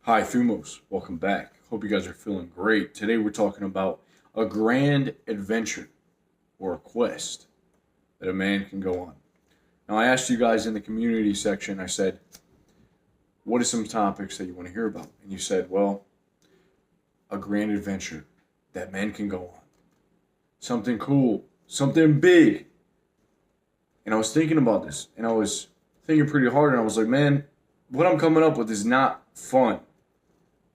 High Thumos, welcome back. Hope you guys are feeling great. Today we're talking about a grand adventure or a quest that a man can go on. Now, I asked you guys in the community section, I said, what are some topics that you want to hear about? And you said, well, a grand adventure that men can go on. Something cool, something big. And I was thinking about this, and I was thinking pretty hard, and I was like, man, what I'm coming up with is not fun.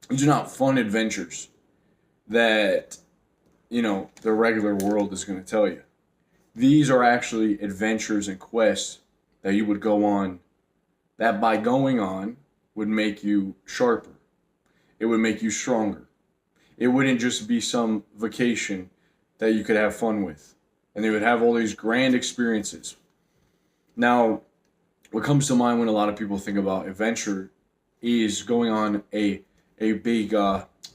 These are not fun adventures that, the regular world is going to tell you. These are actually adventures and quests that you would go on that by going on would make you sharper. It would make you stronger. It wouldn't just be some vacation that you could have fun with. And they would have all these grand experiences. Now, what comes to mind when a lot of people think about adventure is going on a big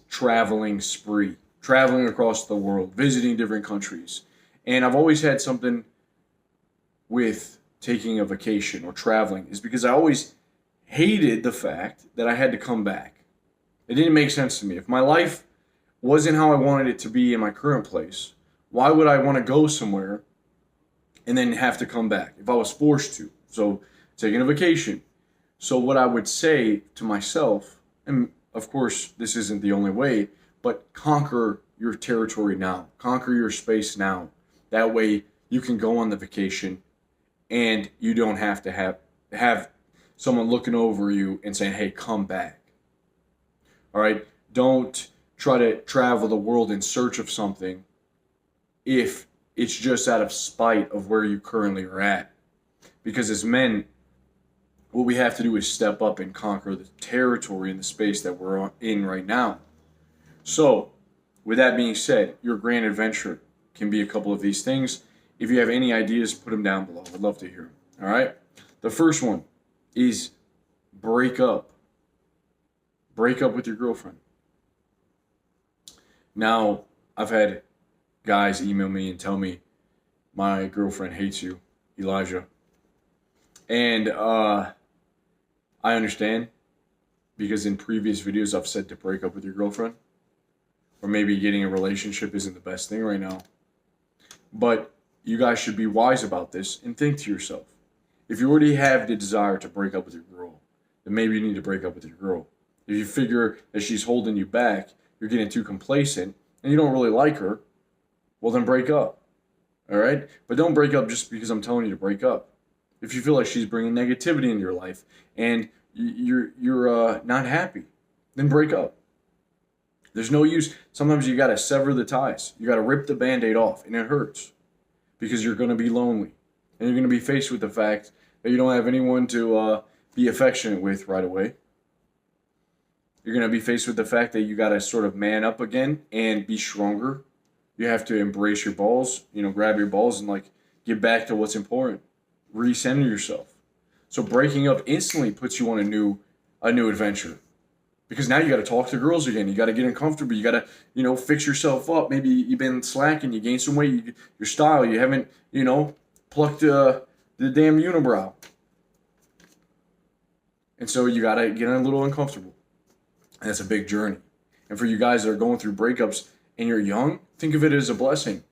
traveling spree, traveling across the world, visiting different countries. And I've always had something with taking a vacation or traveling is because I always hated the fact that I had to come back. It didn't make sense to me. If my life wasn't how I wanted it to be in my current place, why would I want to go somewhere and then have to come back if I was forced to? So taking a vacation. So what I would say to myself, and of course, this isn't the only way, but conquer your territory now. Conquer your space now. That way you can go on the vacation and you don't have to have someone looking over you and saying, hey, come back. All right? Don't try to travel the world in search of something if it's just out of spite of where you currently are at. Because as men, what we have to do is step up and conquer the territory and the space that we're in right now. So, with that being said, your grand adventure can be a couple of these things. If you have any ideas, put them down below. I'd love to hear them. All right? The first one is break up. Break up with your girlfriend. Now, I've had guys email me and tell me, my girlfriend hates you, Elijah. And I understand, because in previous videos I've said to break up with your girlfriend, or maybe getting a relationship isn't the best thing right now. But you guys should be wise about this and think to yourself, if you already have the desire to break up with your girl, then maybe you need to break up with your girl. If you figure that she's holding you back, you're getting too complacent, and you don't really like her, well then break up. All right? But don't break up just because I'm telling you to break up. If you feel like she's bringing negativity into your life and you're not happy, then break up. There's no use. Sometimes you got to sever the ties. You got to rip the Band-Aid off, and it hurts because you're going to be lonely. And you're going to be faced with the fact that you don't have anyone to be affectionate with right away. You're going to be faced with the fact that you got to sort of man up again and be stronger. You have to embrace your balls, grab your balls and get back to what's important. Recenter yourself. So breaking up instantly puts you on a new adventure, because now you got to talk to girls again. You got to get uncomfortable. You got to fix yourself up. Maybe you've been slacking. You gained some weight. Your style. You haven't plucked the damn unibrow, and so you got to get a little uncomfortable. And that's a big journey. And for you guys that are going through breakups and you're young, think of it as a blessing.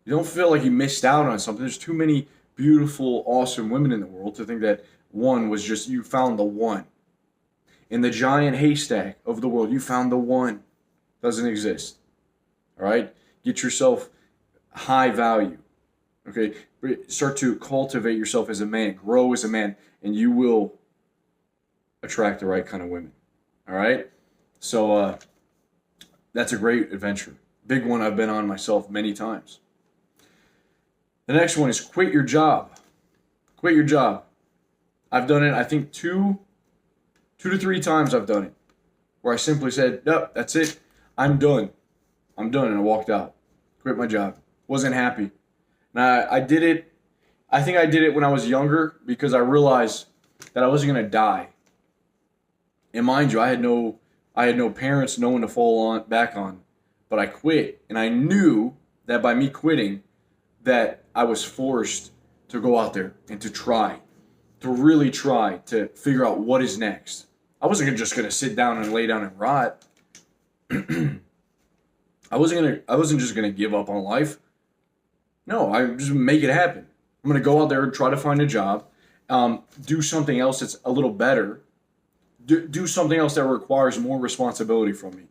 You don't feel like you missed out on something. There's too many beautiful, awesome women in the world to think that one was just, you found the one. In the giant haystack of the world, you found the one. Doesn't exist. All right? Get yourself high value. Okay? Start to cultivate yourself as a man. Grow as a man. And you will attract the right kind of women. All right? So, that's a great adventure. Big one I've been on myself many times. The next one is quit your job. Quit your job. I've done it, I think, two to three times I've done it, where I simply said, nope, that's it. I'm done. And I walked out. Quit my job. Wasn't happy. And I did it. I think I did it when I was younger because I realized that I wasn't going to die. And mind you, I had no parents, no one to fall back on. But I quit. And I knew that by me quitting, that I was forced to go out there and to really try to figure out what is next. I wasn't just gonna sit down and lay down and rot. I wasn't just gonna give up on life. No, I just make it happen. I'm gonna go out there and try to find a job, do something else that's a little better, do something else that requires more responsibility from me.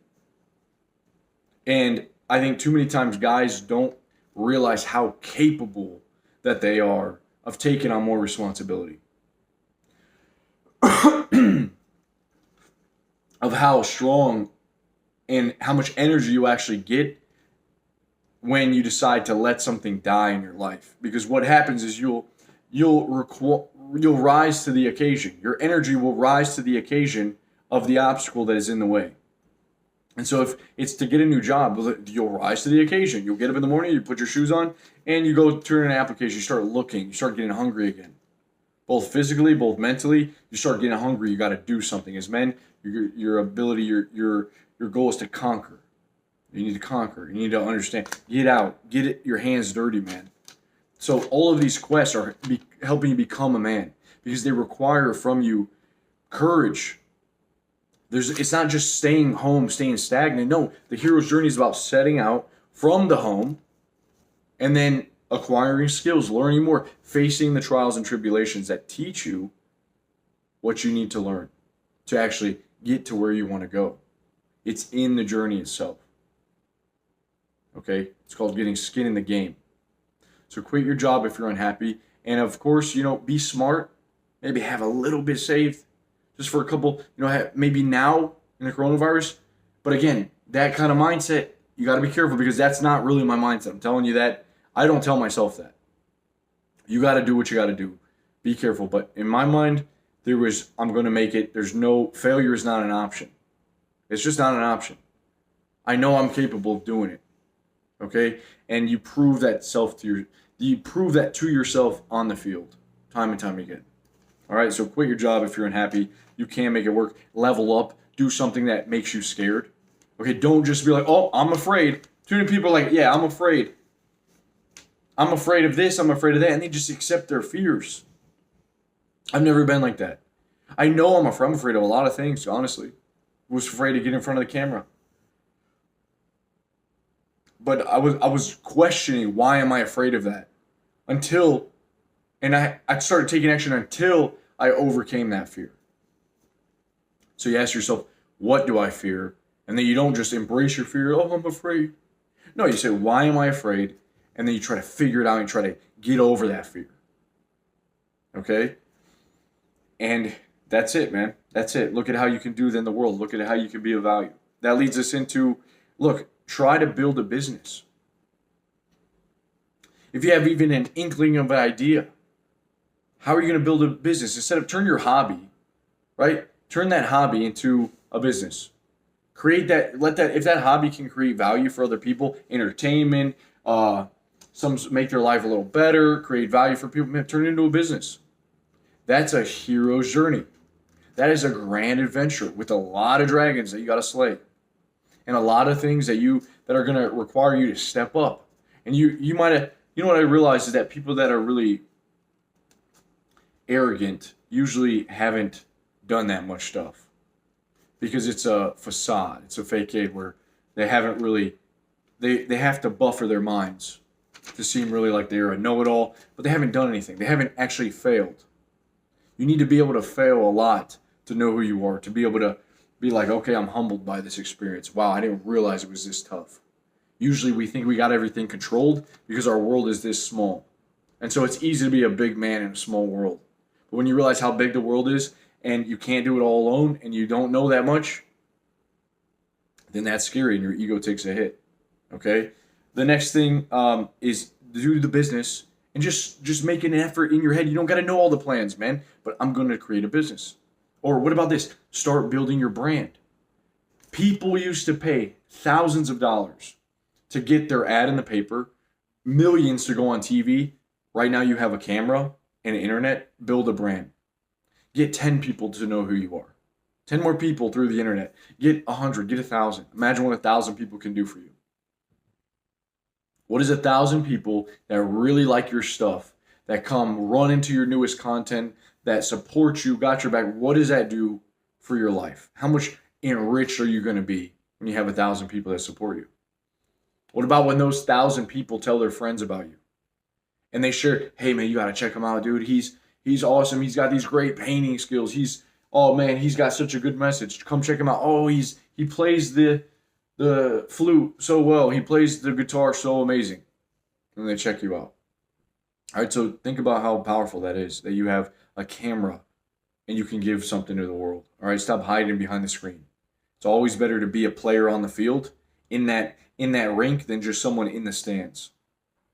And I think too many times guys don't realize how capable that they are of taking on more responsibility, of how strong and how much energy you actually get when you decide to let something die in your life. Because what happens is you'll rise to the occasion. Your energy will rise to the occasion of the obstacle that is in the way. And so if it's to get a new job, you'll rise to the occasion. You'll get up in the morning, you put your shoes on, and you go turn in an application. You start looking. You start getting hungry again. Both physically, both mentally, you start getting hungry. You got to do something. As men, your ability, your goal is to conquer. You need to conquer. You need to understand. Get out. Get it, your hands dirty, man. So all of these quests are helping you become a man because they require from you courage. It's not just staying home, staying stagnant. No, the hero's journey is about setting out from the home and then acquiring skills, learning more, facing the trials and tribulations that teach you what you need to learn to actually get to where you want to go. It's in the journey itself. Okay? It's called getting skin in the game. So quit your job if you're unhappy. And of course, be smart. Maybe have a little bit saved just for a couple, maybe now in the coronavirus. But again, that kind of mindset, you got to be careful because that's not really my mindset. I'm telling you that. I don't tell myself that. You got to do what you got to do. Be careful. But in my mind, I'm going to make it. Failure is not an option. It's just not an option. I know I'm capable of doing it. Okay? And you prove that to yourself on the field, time and time again. All right? So quit your job if you're unhappy. You can make it work. Level up. Do something that makes you scared. Okay? Don't just be like, oh, I'm afraid. Too many people are like, yeah, I'm afraid. I'm afraid of this, I'm afraid of that, and they just accept their fears. I've never been like that. I know I'm afraid of a lot of things, honestly. I was afraid to get in front of the camera. But I was questioning, why am I afraid of that? I started taking action until I overcame that fear. So you ask yourself, what do I fear? And then you don't just embrace your fear, oh, I'm afraid. No, you say, why am I afraid? And then you try to figure it out and try to get over that fear. Okay? And that's it, man. That's it. Look at how you can do in the world. Look at how you can be of value. That leads us into, try to build a business. If you have even an inkling of an idea, how are you going to build a business? Instead of turn your hobby, right? Turn that hobby into a business. Create that, if that hobby can create value for other people, entertainment, some make their life a little better, create value for people, man, turn it into a business. That's a hero's journey. That is a grand adventure with a lot of dragons that you got to slay. And a lot of things that are going to require you to step up. And you might have, what I realized is that people that are really arrogant usually haven't done that much stuff. Because it's a facade. It's a facade where they haven't really, they have to buffer their minds to seem really like they're a know-it-all, but they haven't done anything. They haven't actually failed. You need to be able to fail a lot to know who you are, to be able to be like, okay, I'm humbled by this experience. Wow, I didn't realize it was this tough. Usually we think we got everything controlled because our world is this small. And so it's easy to be a big man in a small world. But when you realize how big the world is and you can't do it all alone and you don't know that much, then that's scary and your ego takes a hit. Okay? The next thing is do the business and just make an effort in your head. You don't got to know all the plans, man, but I'm going to create a business. Or what about this? Start building your brand. People used to pay thousands of dollars to get their ad in the paper, millions to go on TV. Right now you have a camera and internet. Build a brand. Get 10 people to know who you are. 10 more people through the internet. Get 100, get 1,000. Imagine what 1,000 people can do for you. What is 1,000 people that really like your stuff, that come run into your newest content, that support you, got your back? What does that do for your life? How much enriched are you going to be when you have 1,000 people that support you? What about when those 1,000 people tell their friends about you and they share, hey man, you got to check him out, dude. He's awesome. He's got these great painting skills. Oh man, he's got such a good message. Come check him out. Oh, he plays the flute so well. He plays the guitar so amazing. And they check you out. All right, so think about how powerful that is, that you have a camera and you can give something to the world. All right, stop hiding behind the screen. It's always better to be a player on the field in that rink than just someone in the stands,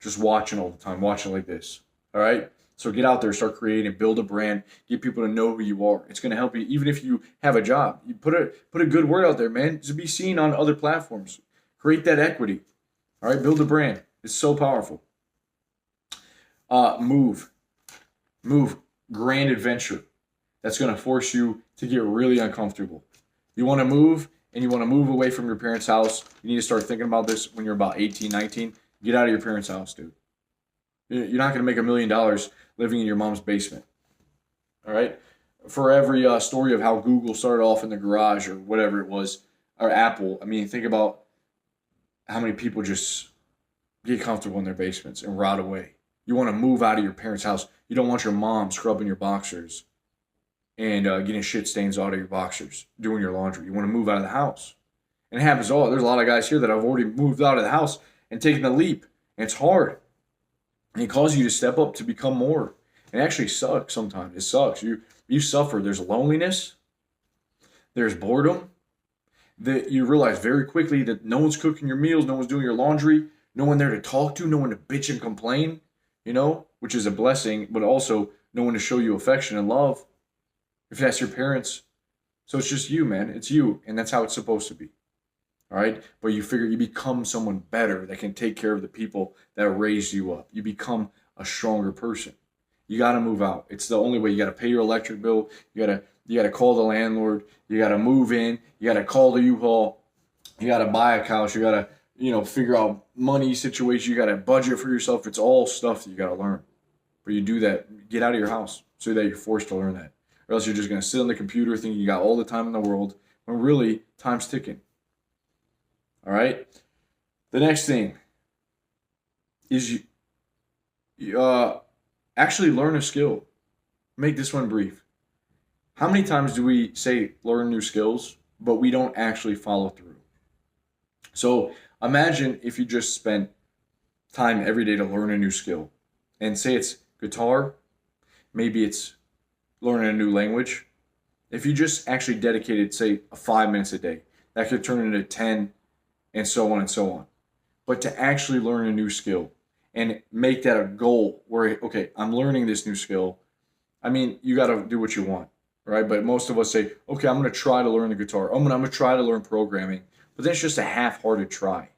just watching all the time, watching like this. All right, so get out there, start creating, build a brand, get people to know who you are. It's going to help you even if you have a job. You put a good word out there, man, to be seen on other platforms. Create that equity. All right, build a brand. It's so powerful. Move, grand adventure. That's going to force you to get really uncomfortable. You want to move and you want to move away from your parents' house. You need to start thinking about this when you're about 18, 19. Get out of your parents' house, dude. You're not going to make $1 million living in your mom's basement. All right? For every story of how Google started off in the garage or whatever it was, or Apple, I mean, think about how many people just get comfortable in their basements and rot away. You want to move out of your parents' house. You don't want your mom scrubbing your boxers and getting shit stains out of your boxers, doing your laundry. You want to move out of the house. And it happens all. There's a lot of guys here that have already moved out of the house and taken the leap. And it's hard. And it calls you to step up to become more. And it actually sucks sometimes. It sucks. You suffer. There's loneliness. There's boredom. That you realize very quickly that no one's cooking your meals, no one's doing your laundry, no one there to talk to, no one to bitch and complain, which is a blessing, but also no one to show you affection and love. If that's your parents. So it's just you, man. It's you. And that's how it's supposed to be. All right? But you figure you become someone better that can take care of the people that raised you up. You become a stronger person. You got to move out. It's the only way. You got to pay your electric bill. You got to call the landlord. You got to move in. You got to call the U-Haul. You got to buy a couch. You got to, figure out money situation. You got to budget for yourself. It's all stuff that you got to learn. But you do that. Get out of your house so that you're forced to learn that. Or else you're just going to sit on the computer thinking you got all the time in the world when really time's ticking. All right? The next thing is you actually learn a skill. Make this one brief. How many times do we say learn new skills, but we don't actually follow through? So imagine if you just spent time every day to learn a new skill. And say it's guitar, maybe it's learning a new language. If you just actually dedicated, say, 5 minutes a day, that could turn into 10 and so on and so on. But to actually learn a new skill and make that a goal where, okay, I'm learning this new skill. I mean, you got to do what you want, right? But most of us say, okay, I'm going to try to learn the guitar. I'm going to try to learn programming. But that's just a half-hearted try.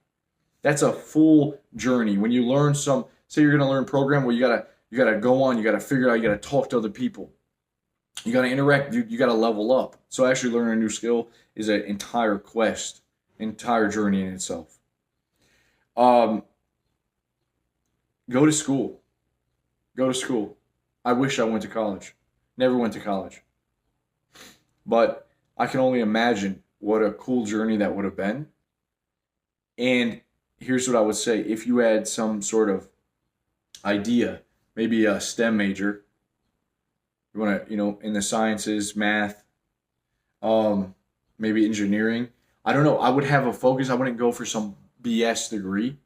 That's a full journey. When you learn say you're going to learn program, well, you got to go on, you got to figure it out, you got to talk to other people. You got to interact, you got to level up. So actually learning a new skill is an entire quest, entire journey in itself. Go to school. Go to school. I wish I went to college. Never went to college. But I can only imagine what a cool journey that would have been. And here's what I would say. If you had some sort of idea, maybe a STEM major, you want to, in the sciences, math, maybe engineering. I don't know. I would have a focus. I wouldn't go for some BS degree.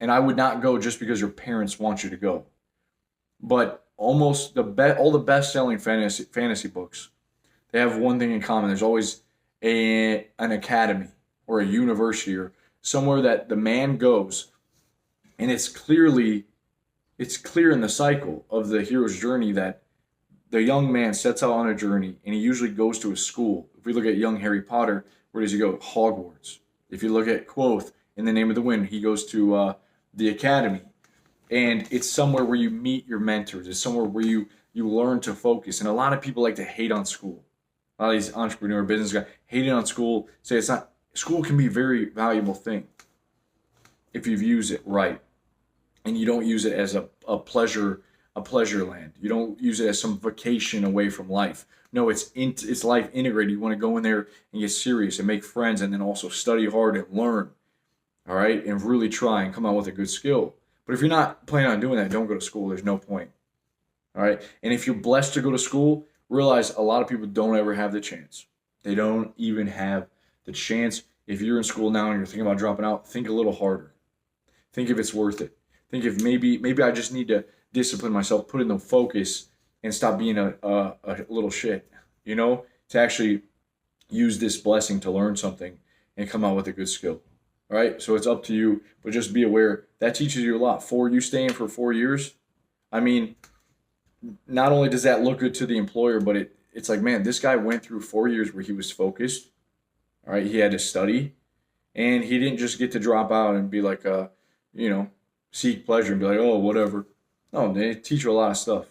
And I would not go just because your parents want you to go. But almost all the best-selling fantasy books, they have one thing in common. There's always an academy or a university or somewhere that the man goes, and it's clear in the cycle of the hero's journey that the young man sets out on a journey, and he usually goes to a school. If we look at young Harry Potter, where does he go? Hogwarts. If you look at Quoth, In the Name of the Wind, he goes to the academy. And it's somewhere where you meet your mentors. It's somewhere where you learn to focus. And a lot of people like to hate on school. A lot of these entrepreneur business guys hating on school, say it's not. School can be a very valuable thing if you've used it right. And you don't use it as a pleasure a pleasure land. You don't use it as some vacation away from life. No, it's life integrated. You want to go in there and get serious and make friends, and then also study hard and learn. All right, and really try and come out with a good skill. But if you're not planning on doing that, don't go to school. There's no point. All right, and if you're blessed to go to school, realize a lot of people don't ever have the chance. They don't even have the chance. If you're in school now and you're thinking about dropping out, think a little harder. Think if it's worth it. Think if maybe I just need to discipline myself, put in the focus, and stop being a little shit, to actually use this blessing to learn something and come out with a good skill. All right, so it's up to you, but just be aware that teaches you a lot. You staying for 4 years, I mean, not only does that look good to the employer, but it's like, man, this guy went through 4 years where he was focused. All right, he had to study, and he didn't just get to drop out and be like, seek pleasure and be like, oh, whatever. No, they teach you a lot of stuff.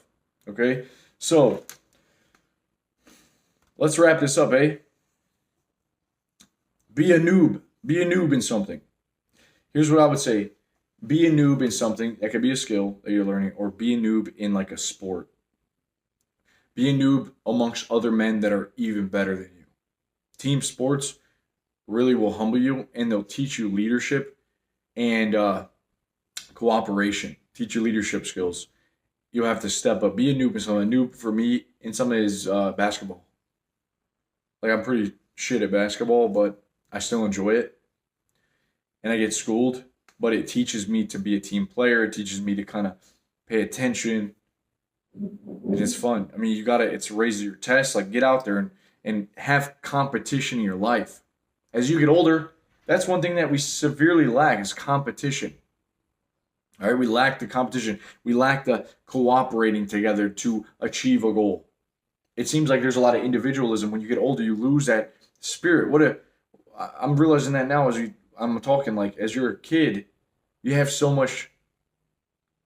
Okay, so let's wrap this up, eh? Be a noob. Be a noob in something. Here's what I would say. Be a noob in something. That could be a skill that you're learning, or be a noob in like a sport. Be a noob amongst other men that are even better than you. Team sports really will humble you, and they'll teach you leadership and cooperation. Teach you leadership skills. You'll have to step up. Be a noob in something. A noob for me in something is basketball. Like, I'm pretty shit at basketball, but I still enjoy it. And I get schooled, but it teaches me to be a team player. It teaches me to kind of pay attention. And it's fun. I mean, it's raises your test. Like, get out there and have competition in your life. As you get older, that's one thing that we severely lack is competition. All right, we lack the competition. We lack the cooperating together to achieve a goal. It seems like there's a lot of individualism. When you get older, you lose that spirit. I'm realizing that now I'm talking, like, as you're a kid, you have so much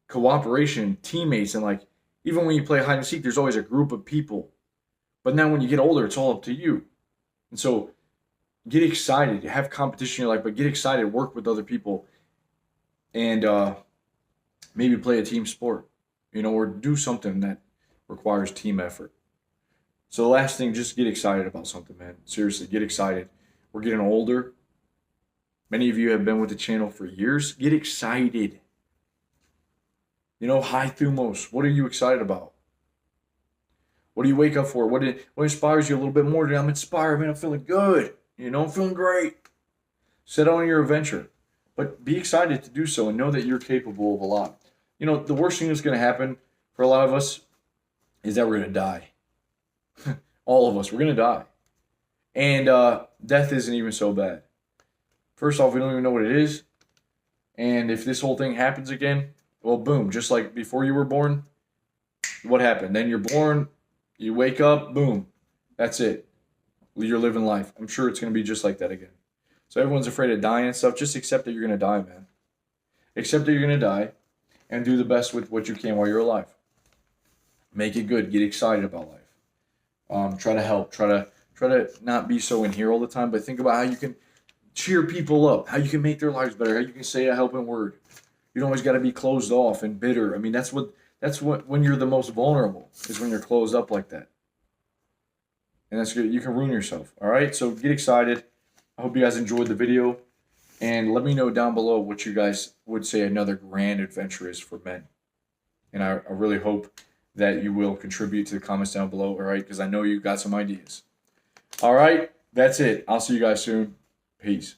cooperation, teammates, and like even when you play hide and seek, there's always a group of people. But now when you get older, it's all up to you. And so get excited, have competition in your life, but get excited, work with other people, and maybe play a team sport, or do something that requires team effort. So the last thing, just get excited about something, man. Seriously, get excited. We're getting older. Many of you have been with the channel for years. Get excited. High Thumos, what are you excited about? What do you wake up for? What inspires you a little bit more? I'm inspired, man. I'm feeling good. I'm feeling great. Set on your adventure. But be excited to do so and know that you're capable of a lot. The worst thing that's going to happen for a lot of us is that we're going to die. All of us, we're going to die. And death isn't even so bad. First off, we don't even know what it is. And if this whole thing happens again, well, boom, just like before you were born, what happened? Then you're born, you wake up, boom, that's it. You're living life. I'm sure it's going to be just like that again. So everyone's afraid of dying and stuff. Just accept that you're going to die, man. Accept that you're going to die and do the best with what you can while you're alive. Make it good. Get excited about life. Try to help. Try to not be so in here all the time, but think about how you can cheer people up, how you can make their lives better, how you can say a helping word. You don't always got to be closed off and bitter. I mean, that's what when you're the most vulnerable is when you're closed up like that. And that's good. You can ruin yourself. All right. So get excited. I hope you guys enjoyed the video, and let me know down below what you guys would say another grand adventure is for men. And I really hope that you will contribute to the comments down below. All right. Because I know you got some ideas. All right. That's it. I'll see you guys soon. Peace.